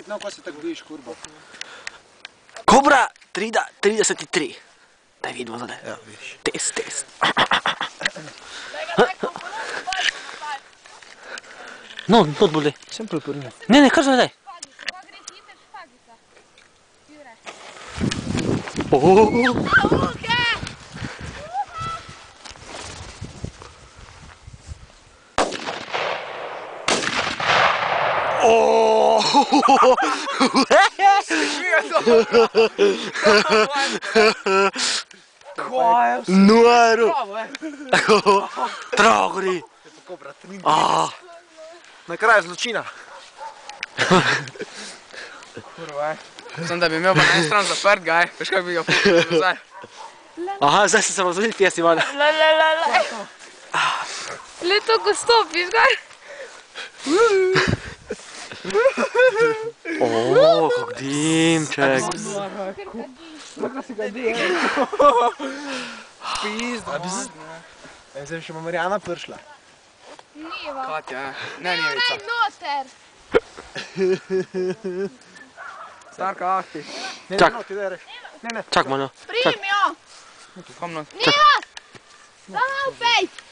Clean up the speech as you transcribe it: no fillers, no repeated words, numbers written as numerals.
No, ko se tako bojiš, kurbo? Kobra 33. Daj vidimo zdaj. Ja, vidiš. Test. No, not boli. Sem prepornil. Ne, kar zdaj daj. Nuero! Trogri! Tako, brat, ni na kraju zločina. Kurva, Sem da bi imel pa na eni stran zaprt gaj, veš kako bi ga futil nazaj. Aha, zdaj se razvojil festival. Le to, ko stopiš, gaj? Kak dimček. Pizda, zdaj še ima Marijana prišla. Niva. Katja, ne Nivica. Noter. Starka ahti. Čak. Ne, Čak malo. Primi jo. Kom not. Niva! Samo upej.